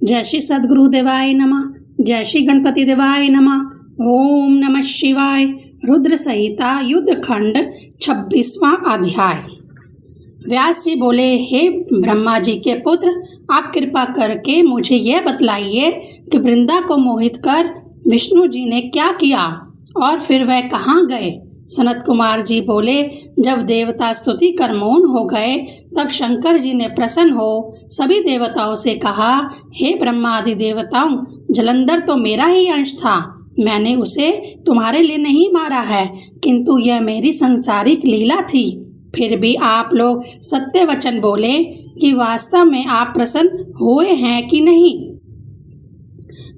जय श्री सद्गुरु देवाय नमः। जय श्री गणपति देवाय नमः। ओम नमः शिवाय। रुद्र संहिता युद्ध खंड 26वां अध्याय। व्यास जी बोले, हे ब्रह्मा जी के पुत्र, आप कृपा करके मुझे यह बतलाइए कि वृंदा को मोहित कर विष्णु जी ने क्या किया और फिर वह कहाँ गए। सनत कुमार जी बोले, जब देवता स्तुति कर मौन हो गए तब शंकर जी ने प्रसन्न हो सभी देवताओं से कहा, हे ब्रह्मा आदि देवताओं, जलंधर तो मेरा ही अंश था। मैंने उसे तुम्हारे लिए नहीं मारा है, किंतु यह मेरी संसारिक लीला थी। फिर भी आप लोग सत्य वचन बोले कि वास्तव में आप प्रसन्न हुए हैं कि नहीं।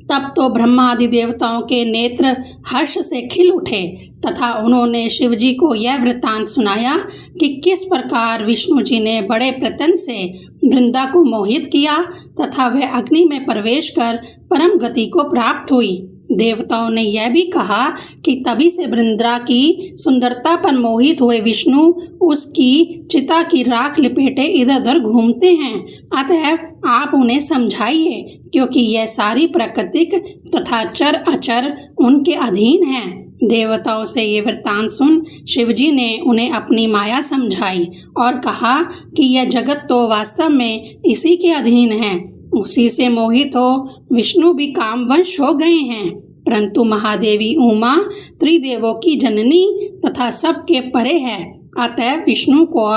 तब तो ब्रह्मा आदि देवताओं के नेत्र हर्ष से खिल उठे तथा उन्होंने शिव जी को यह वृत्तांत सुनाया कि किस प्रकार विष्णु जी ने बड़े प्रयत्न से वृंदा को मोहित किया तथा वह अग्नि में प्रवेश कर परम गति को प्राप्त हुई। देवताओं ने यह भी कहा कि तभी से वृंदा की सुंदरता पर मोहित हुए विष्णु उसकी चिता की राख लिपेटे इधर उधर घूमते हैं। अतः आप उन्हें समझाइए, क्योंकि यह सारी प्राकृतिक तथा चर अचर उनके अधीन हैं। देवताओं से ये वृत्तांत सुन शिवजी ने उन्हें अपनी माया समझाई और कहा कि यह जगत तो वास्तव में इसी के अधीन है। उसी से मोहित हो विष्णु भी कामवश हो गए हैं, परंतु महादेवी उमा त्रिदेवों की जननी तथा सबके परे है। अतः विष्णु को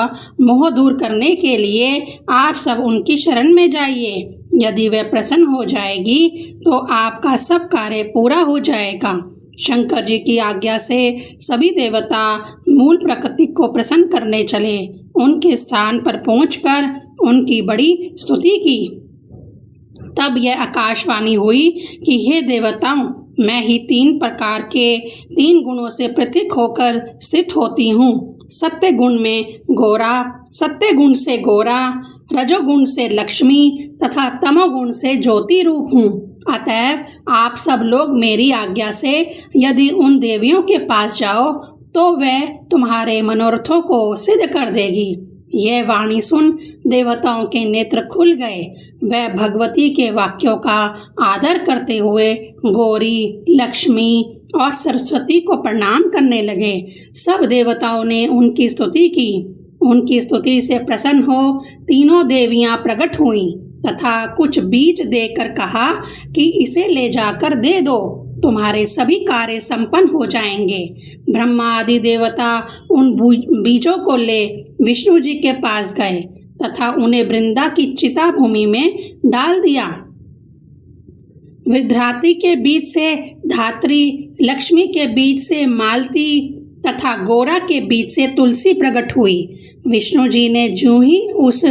मोह दूर करने के लिए आप सब उनकी शरण में जाइए। यदि वह प्रसन्न हो जाएगी तो आपका सब कार्य पूरा हो जाएगा। शंकर जी की आज्ञा से सभी देवता मूल प्रकृति को प्रसन्न करने चले। उनके स्थान पर पहुंचकर उनकी बड़ी स्तुति की। तब यह आकाशवाणी हुई कि हे देवताओं, मैं ही 3 प्रकार के 3 गुणों से पृथक होकर स्थित होती हूँ। सत्य गुण में गोरा, सत्य गुण से गोरा, रजोगुण से लक्ष्मी तथा तमोगुण से ज्योति रूप हूँ। अतएव आप सब लोग मेरी आज्ञा से यदि उन देवियों के पास जाओ तो वह तुम्हारे मनोरथों को सिद्ध कर देगी। यह वाणी सुन देवताओं के नेत्र खुल गए। वह भगवती के वाक्यों का आदर करते हुए गौरी, लक्ष्मी और सरस्वती को प्रणाम करने लगे। सब देवताओं ने उनकी स्तुति की। उनकी स्तुति से प्रसन्न हो तीनों देवियां प्रकट हुईं तथा कुछ बीज देकर कहा कि इसे ले जाकर दे दो, तुम्हारे सभी कार्य संपन्न हो जाएंगे। ब्रह्मा आदि देवता उन बीजों को ले विष्णु जी के पास गए तथा उन्हें वृंदा की चिता भूमि में डाल दिया। विद्राती के बीच से धात्री, लक्ष्मी के बीच से मालती तथा गोरा के बीच से तुलसी प्रकट हुई। विष्णु जी ने जो ही उस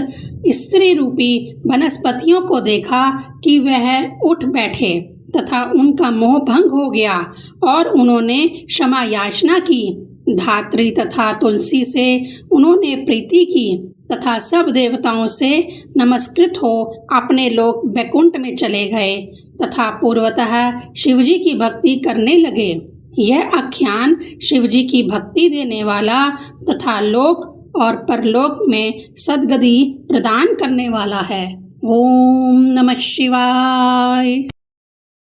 स्त्री रूपी वनस्पतियों को देखा कि वह उठ बैठे तथा उनका मोह भंग हो गया और उन्होंने क्षमा याचना की। धात्री तथा तुलसी से उन्होंने प्रीति की तथा सब देवताओं से नमस्कृत हो अपने लोक वैकुंठ में चले गए तथा पूर्वतः शिवजी की भक्ति करने लगे। यह आख्यान शिवजी की भक्ति देने वाला तथा लोक और परलोक में सद्गति प्रदान करने वाला है। ओम नमः शिवाय।